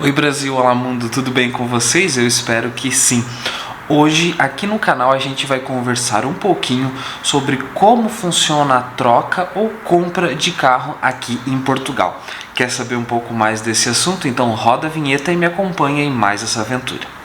Oi Brasil, olá mundo, tudo bem com vocês? Eu espero que sim. Hoje aqui no canal a gente vai conversar um pouquinho sobre como funciona a troca ou compra de carro aqui em Portugal. Quer saber um pouco mais desse assunto? Então roda a vinheta e me acompanha em mais essa aventura.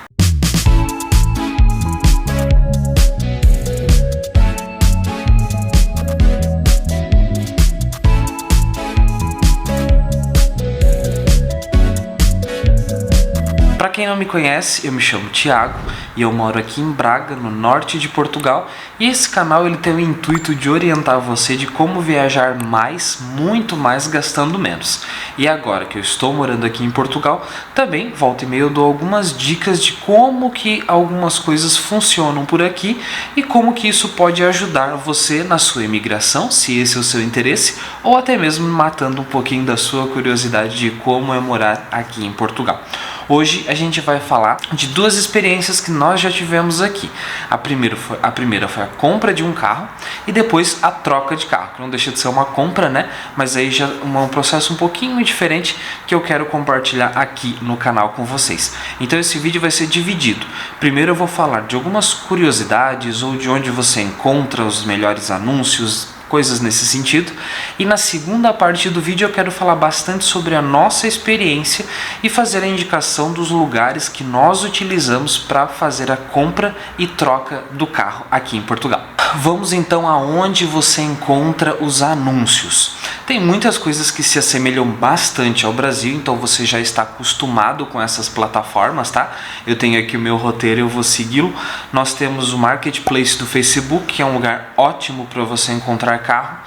Para quem não me conhece, eu me chamo Thiago e eu moro aqui em Braga, no norte de Portugal, e esse canal ele tem o intuito de orientar você de como viajar mais, muito mais, gastando menos. E agora que eu estou morando aqui em Portugal, também volta e meia eu dou algumas dicas de como que algumas coisas funcionam por aqui e como que isso pode ajudar você na sua imigração, se esse é o seu interesse, ou até mesmo matando um pouquinho da sua curiosidade de como é morar aqui em Portugal. Hoje a gente vai falar de duas experiências que nós já tivemos aqui. A primeira foi a compra de um carro e depois a troca de carro, que não deixa de ser uma compra, né? Mas aí já é um processo um pouquinho diferente que eu quero compartilhar aqui no canal com vocês. Então esse vídeo vai ser dividido. Primeiro eu vou falar de algumas curiosidades ou de onde você encontra os melhores anúncios, coisas nesse sentido, e na segunda parte do vídeo eu quero falar bastante sobre a nossa experiência e fazer a indicação dos lugares que nós utilizamos para fazer a compra e troca do carro aqui em Portugal. Vamos então aonde você encontra os anúncios. Tem muitas coisas que se assemelham bastante ao Brasil, então você já está acostumado com essas plataformas, tá? Eu tenho aqui o meu roteiro, eu vou segui-lo. Nós temos o Marketplace do Facebook, que é um lugar ótimo para você encontrar carro.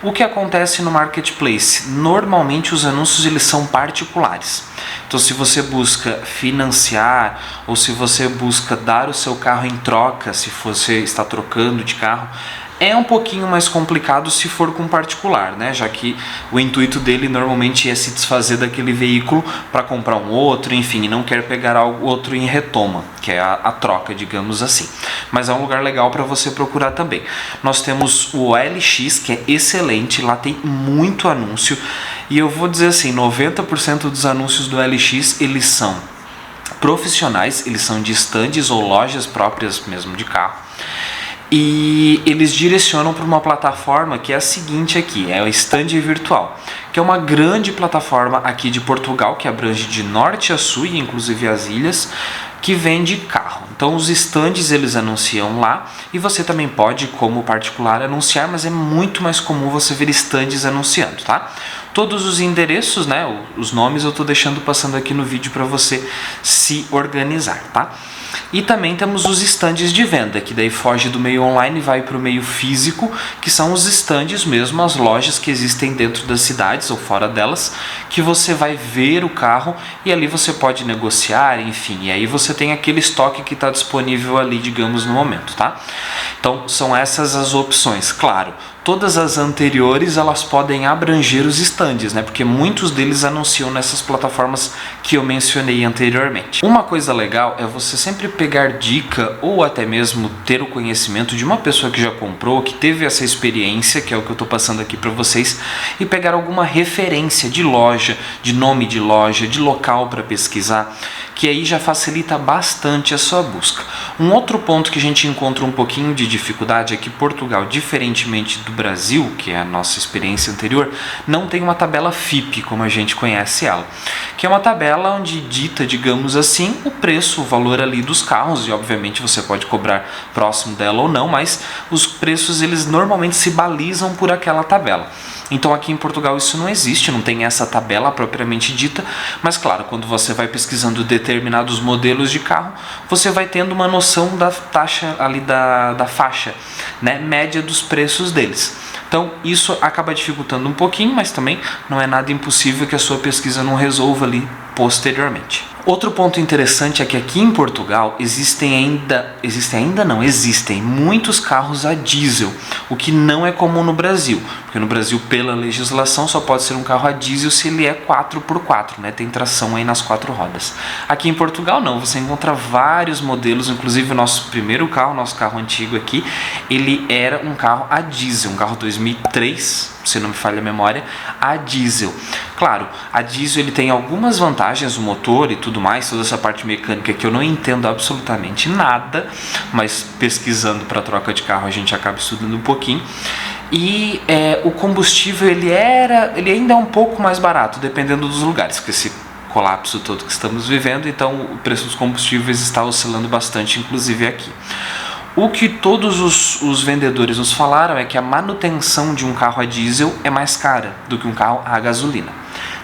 O que acontece no Marketplace? Normalmente os anúncios eles são particulares. Então se você busca financiar ou se você busca dar o seu carro em troca, se você está trocando de carro, é um pouquinho mais complicado se for com particular, né? Já que o intuito dele normalmente é se desfazer daquele veículo para comprar um outro, enfim, não quer pegar algo outro em retoma, que é a troca, digamos assim. Mas é um lugar legal para você procurar também. Nós temos o OLX, que é excelente, lá tem muito anúncio, e eu vou dizer assim, 90% dos anúncios do OLX, eles são profissionais, eles são de estandes ou lojas próprias mesmo de carro. E eles direcionam para uma plataforma que é a seguinte aqui, é o Stand Virtual, que é uma grande plataforma aqui de Portugal, que abrange de norte a sul e inclusive as ilhas, que vende carro. Então os stands eles anunciam lá e você também pode, como particular, anunciar, mas é muito mais comum você ver stands anunciando, tá? Todos os endereços, né, os nomes eu estou deixando passando aqui no vídeo para você se organizar, tá? E também temos os estandes de venda, que daí foge do meio online e vai para o meio físico, que são os estandes mesmo, as lojas que existem dentro das cidades ou fora delas, que você vai ver o carro e ali você pode negociar, enfim, e aí você tem aquele estoque que está disponível ali, digamos, no momento, tá? Então são essas as opções, claro. Todas as anteriores elas podem abranger os estandes, né? Porque muitos deles anunciam nessas plataformas que eu mencionei anteriormente. Uma coisa legal é você sempre pegar dica ou até mesmo ter o conhecimento de uma pessoa que já comprou, que teve essa experiência, que é o que eu estou passando aqui para vocês, e pegar alguma referência de loja, de nome de loja, de local para pesquisar, que aí já facilita bastante a sua busca. Um outro ponto que a gente encontra um pouquinho de dificuldade é que Portugal, diferentemente do Brasil, que é a nossa experiência anterior, não tem uma tabela FIP, como a gente conhece ela, que é uma tabela onde dita, digamos assim, o preço, o valor ali dos carros, e obviamente você pode cobrar próximo dela ou não, mas os preços eles normalmente se balizam por aquela tabela. Então aqui em Portugal isso não existe, não tem essa tabela propriamente dita, mas claro, quando você vai pesquisando determinados modelos de carro, você vai tendo uma noção da taxa ali da faixa, né, média dos preços deles. Então isso acaba dificultando um pouquinho, mas também não é nada impossível que a sua pesquisa não resolva ali posteriormente. Outro ponto interessante é que aqui em Portugal existem muitos carros a diesel, o que não é comum no Brasil, porque no Brasil, pela legislação, só pode ser um carro a diesel se ele é 4x4, né? Tem tração aí nas 4 rodas. Aqui em Portugal não, você encontra vários modelos, inclusive o nosso primeiro carro, nosso carro antigo aqui, ele era um carro a diesel, um carro 2003, se não me falha a memória, a diesel. Claro, a diesel ele tem algumas vantagens, o motor e tudo mais, toda essa parte mecânica que eu não entendo absolutamente nada, mas pesquisando para troca de carro a gente acaba estudando um pouquinho. E o combustível ele ainda é um pouco mais barato, dependendo dos lugares, porque esse colapso todo que estamos vivendo, então o preço dos combustíveis está oscilando bastante, inclusive aqui. O que todos os vendedores nos falaram é que a manutenção de um carro a diesel é mais cara do que um carro a gasolina.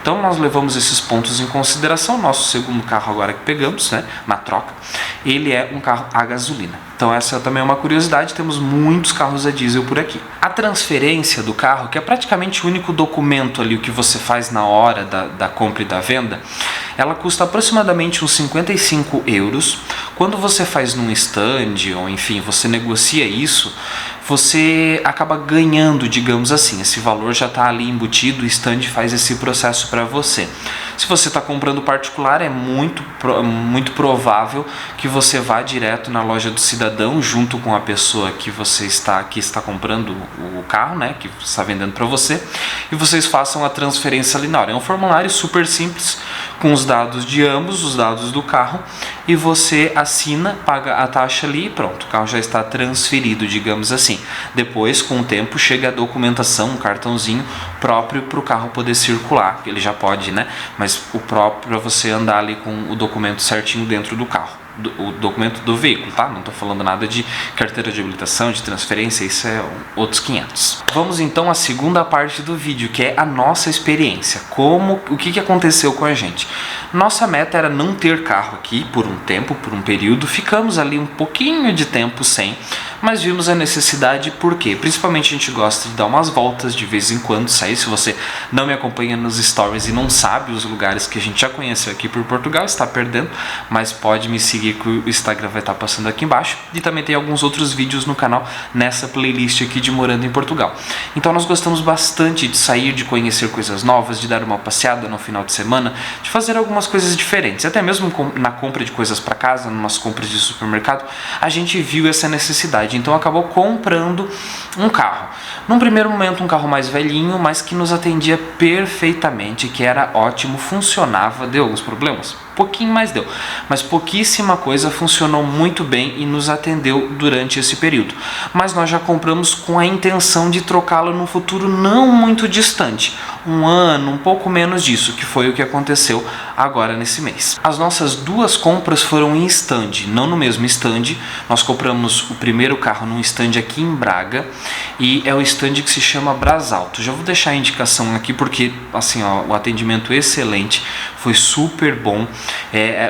Então nós levamos esses pontos em consideração. Nosso segundo carro agora que pegamos, né, na troca, ele é um carro a gasolina. Então essa também é uma curiosidade, temos muitos carros a diesel por aqui. A transferência do carro, que é praticamente o único documento ali, o que você faz na hora da compra e da venda, ela custa aproximadamente uns 55 euros. Quando você faz num stand, ou enfim, você negocia isso, você acaba ganhando, digamos assim, esse valor já está ali embutido, o stand faz esse processo para você. Se você está comprando particular, é muito provável que você vá direto na loja do cidadão, junto com a pessoa que está comprando o carro, né, que está vendendo para você, e vocês façam a transferência ali na hora. É um formulário super simples, com os dados de ambos, os dados do carro, e você assina, paga a taxa ali e pronto, o carro já está transferido, digamos assim. Depois, com o tempo, chega a documentação, um cartãozinho próprio para o carro poder circular, ele já pode, né? Mas o próprio para você andar ali com o documento certinho dentro do carro. O documento do veículo, tá? Não estou falando nada de carteira de habilitação, de transferência, isso é outros 500. Vamos então à segunda parte do vídeo, que é a nossa experiência. O que aconteceu com a gente? Nossa meta era não ter carro aqui por um tempo, por um período. Ficamos ali um pouquinho de tempo sem, mas vimos a necessidade, por quê? Principalmente a gente gosta de dar umas voltas de vez em quando, sair. Se você não me acompanha nos stories e não sabe os lugares que a gente já conheceu aqui por Portugal, está perdendo, mas pode me seguir que o Instagram vai estar passando aqui embaixo, e também tem alguns outros vídeos no canal nessa playlist aqui de Morando em Portugal. Então nós gostamos bastante de sair, de conhecer coisas novas, de dar uma passeada no final de semana, de fazer algumas coisas diferentes, até mesmo na compra de coisas para casa, numas compras de supermercado, a gente viu essa necessidade, então acabou comprando um carro. Num primeiro momento um carro mais velhinho, mas que nos atendia perfeitamente, que era ótimo, funcionava, deu alguns problemas? Pouquinho mais deu, mas pouquíssima coisa, funcionou muito bem e nos atendeu durante esse período. Mas nós já compramos com a intenção de trocá-lo no futuro não muito distante, um ano, um pouco menos disso, que foi o que aconteceu agora nesse mês. As nossas duas compras foram em stand, não no mesmo stand. Nós compramos o primeiro carro num stand aqui em Braga, e é o stand que se chama Brasalto. Já vou deixar a indicação aqui porque assim, ó, o atendimento excelente, foi super bom.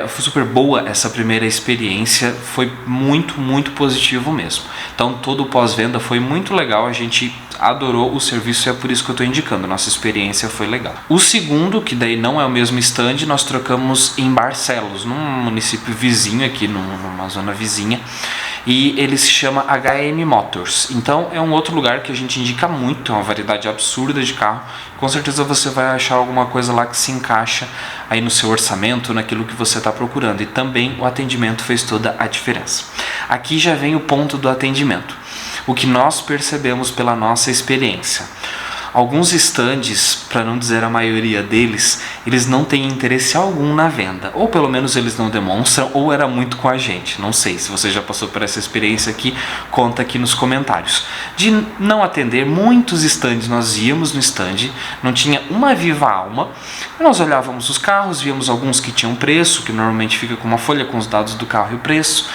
Foi super boa essa primeira experiência, foi muito positivo mesmo. Então todo o pós-venda foi muito legal, a gente adorou o serviço e é por isso que eu estou indicando, nossa experiência foi legal. O segundo, que daí não é o mesmo stand, nós trocamos em Barcelos, num município vizinho aqui, numa zona vizinha, e ele se chama HM Motors. Então é um outro lugar que a gente indica muito, é uma variedade absurda de carro. Com certeza você vai achar alguma coisa lá que se encaixa aí no seu orçamento, naquilo que você está procurando, e também o atendimento fez toda a diferença. Aqui já vem o ponto do atendimento, o que nós percebemos pela nossa experiência. Alguns estandes, para não dizer a maioria deles, eles não têm interesse algum na venda, ou pelo menos eles não demonstram, ou era muito com a gente, não sei. Se você já passou por essa experiência aqui, conta aqui nos comentários. De não atender, muitos estandes, nós íamos no stand, não tinha uma viva alma, nós olhávamos os carros, víamos alguns que tinham preço, que normalmente fica com uma folha com os dados do carro e o preço,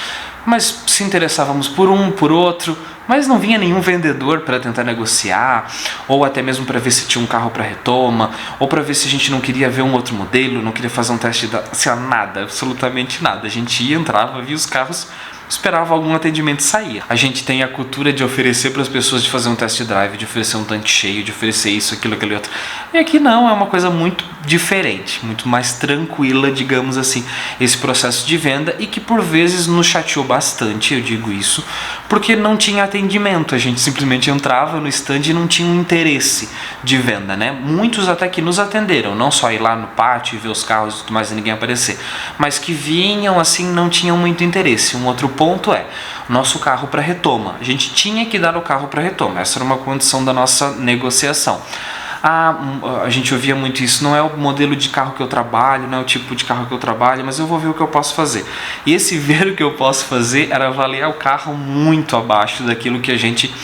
mas se interessávamos por um, por outro, mas não vinha nenhum vendedor para tentar negociar, ou até mesmo para ver se tinha um carro para retoma, ou para ver se a gente não queria ver um outro modelo, não queria fazer um teste, assim, nada, absolutamente nada. A gente ia, entrava, via os carros, esperava algum atendimento e saía. A gente tem a cultura de oferecer para as pessoas, de fazer um test drive, de oferecer um tanque cheio, de oferecer isso, aquilo, aquele outro. E aqui não, é uma coisa muito diferente, muito mais tranquila, digamos assim, esse processo de venda, e que por vezes nos chateou bastante, eu digo isso, porque não tinha atendimento, a gente simplesmente entrava no stand e não tinha um interesse de venda, né? Muitos até que nos atenderam, não só ir lá no pátio e ver os carros e tudo mais e ninguém aparecer, mas que vinham assim, não tinham muito interesse. Um outro ponto é nosso carro para retoma, a gente tinha que dar o carro para retoma, essa era uma condição da nossa negociação. A gente ouvia muito isso, não é o modelo de carro que eu trabalho, não é o tipo de carro que eu trabalho, mas eu vou ver o que eu posso fazer. E esse ver o que eu posso fazer era avaliar o carro muito abaixo daquilo que a gente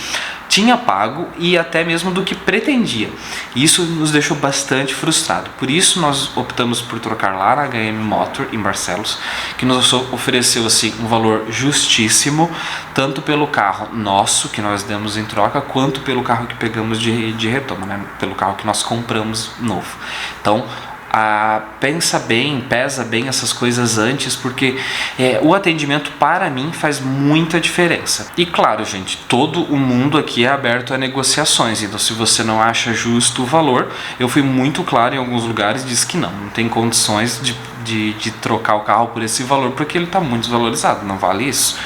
tinha pago e até mesmo do que pretendia. Isso nos deixou bastante frustrado. Por isso nós optamos por trocar lá na HM Motor em Barcelos, que nos ofereceu assim um valor justíssimo, tanto pelo carro nosso que nós demos em troca, quanto pelo carro que pegamos de retoma, né? Pelo carro que nós compramos novo. Então pesa bem essas coisas antes, porque o atendimento para mim faz muita diferença. E claro, gente, todo o mundo aqui é aberto a negociações, então se você não acha justo o valor, eu fui muito claro em alguns lugares, disse que não tem condições de trocar o carro por esse valor, porque ele está muito desvalorizado, não vale isso.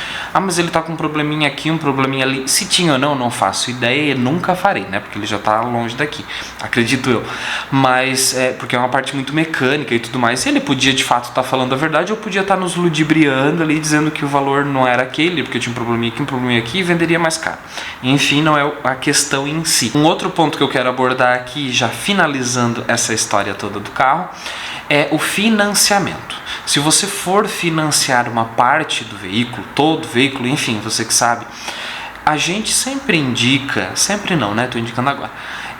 Mas ele está com um probleminha aqui, um probleminha ali. Se tinha ou não faço ideia e nunca farei, né? Porque ele já está longe daqui, acredito eu. Mas porque é uma parte muito mecânica e tudo mais. Ele podia de fato estar falando a verdade, ou podia estar nos ludibriando ali, dizendo que o valor não era aquele, porque tinha um probleminha aqui e venderia mais caro. Enfim, não é a questão em si. Um outro ponto que eu quero abordar aqui, já finalizando essa história toda do carro, é o financiamento. Se você for financiar uma parte do veículo, todo o veículo, enfim, você que sabe, a gente sempre indica, sempre não, né? Estou indicando agora.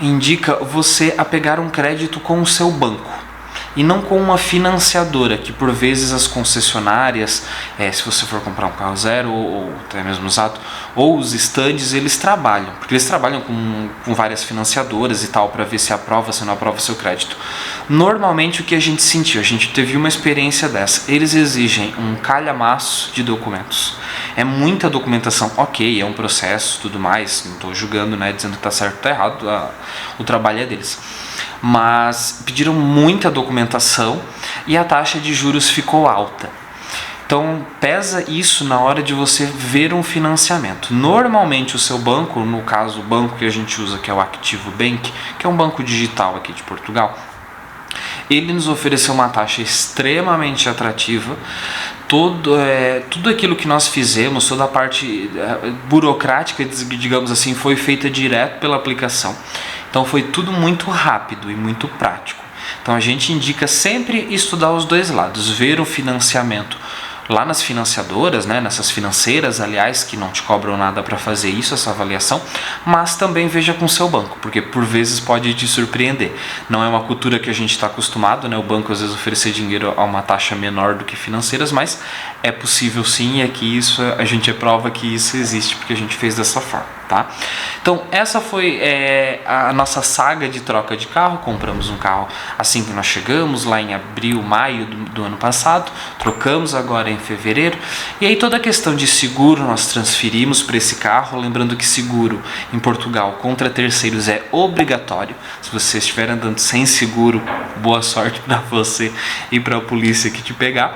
Indica você a pegar um crédito com o seu banco e não com uma financiadora, que por vezes as concessionárias, se você for comprar um carro zero ou até mesmo usado, ou os estandes, eles trabalham, porque eles trabalham com várias financiadoras e tal, para ver se aprova, se não aprova o seu crédito. Normalmente o que a gente sentiu, a gente teve uma experiência dessa, eles exigem um calhamaço de documentos. É muita documentação, ok, é um processo, tudo mais, não estou julgando, né, dizendo que está certo ou está errado, o trabalho é deles. Mas pediram muita documentação e a taxa de juros ficou alta. Então pesa isso na hora de você ver um financiamento. Normalmente o seu banco, no caso o banco que a gente usa, que é o Activo Bank, que é um banco digital aqui de Portugal, ele nos ofereceu uma taxa extremamente atrativa. Tudo aquilo que nós fizemos, toda a parte burocrática, digamos assim, foi feita direto pela aplicação. Então foi tudo muito rápido e muito prático. Então a gente indica sempre estudar os dois lados, ver o financiamento lá nas financiadoras, né, nessas financeiras, aliás, que não te cobram nada para fazer isso, essa avaliação, mas também veja com o seu banco, porque por vezes pode te surpreender. Não é uma cultura que a gente está acostumado, né, o banco às vezes oferecer dinheiro a uma taxa menor do que financeiras, mas é possível sim, e aqui isso a gente prova que isso existe, porque a gente fez dessa forma, tá? Então essa foi a nossa saga de troca de carro. Compramos um carro assim que nós chegamos, lá em abril, maio do ano passado, trocamos agora em fevereiro, e aí toda a questão de seguro nós transferimos para esse carro, lembrando que seguro em Portugal contra terceiros é obrigatório. Se você estiver andando sem seguro, boa sorte para você e para a polícia que te pegar,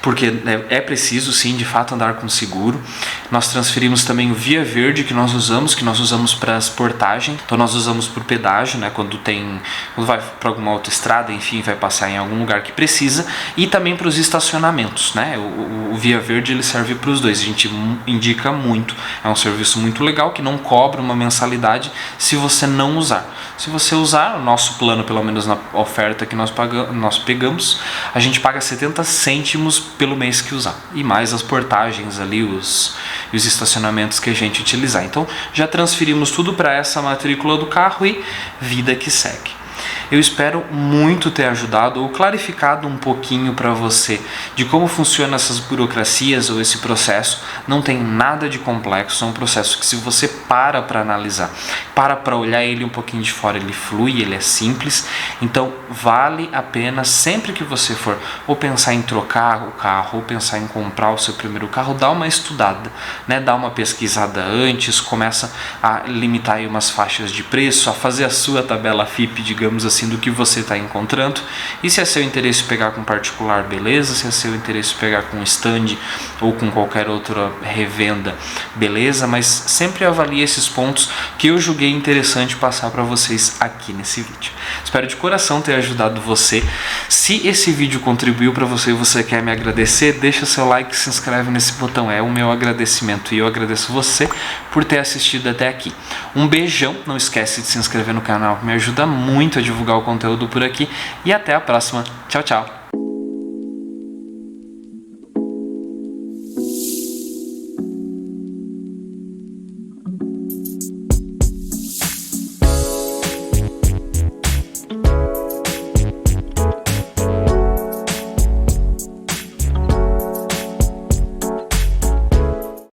porque é preciso sim, de fato, andar com seguro. Nós transferimos também o Via Verde que nós usamos para as portagens. Então nós usamos por pedágio, né, quando vai para alguma autoestrada, enfim, vai passar em algum lugar que precisa, e também para os estacionamentos, né? O Via Verde ele serve para os dois, a gente indica muito. É um serviço muito legal que não cobra uma mensalidade se você não usar. Se você usar, o nosso plano, pelo menos na oferta que nós pegamos, a gente paga 70 cêntimos pelo mês que usar, e mais as portagens ali, os estacionamentos que a gente utilizar. Então já transferimos tudo para essa matrícula do carro e vida que segue. Eu espero muito ter ajudado ou clarificado um pouquinho para você de como funcionam essas burocracias ou esse processo. Não tem nada de complexo, é um processo que, se você para analisar, para olhar ele um pouquinho de fora. Ele flui, ele é simples, então vale a pena sempre que você for ou pensar em trocar o carro ou pensar em comprar o seu primeiro carro, dá uma estudada, né? Dá uma pesquisada antes, começa a limitar aí umas faixas de preço, a fazer a sua tabela FIPE, digamos assim, do que você está encontrando. E se é seu interesse pegar com particular, beleza. Se é seu interesse pegar com stand ou com qualquer outra revenda, beleza. Mas sempre avalie esses pontos que eu julguei interessante passar para vocês aqui nesse vídeo. Espero de coração ter ajudado você. Se esse vídeo contribuiu para você e você quer me agradecer, deixa seu like, se inscreve nesse botão, é o meu agradecimento, e eu agradeço você por ter assistido até aqui. Um beijão, não esquece de se inscrever no canal, me ajuda muito a divulgar o conteúdo por aqui, e até a próxima. Tchau, tchau!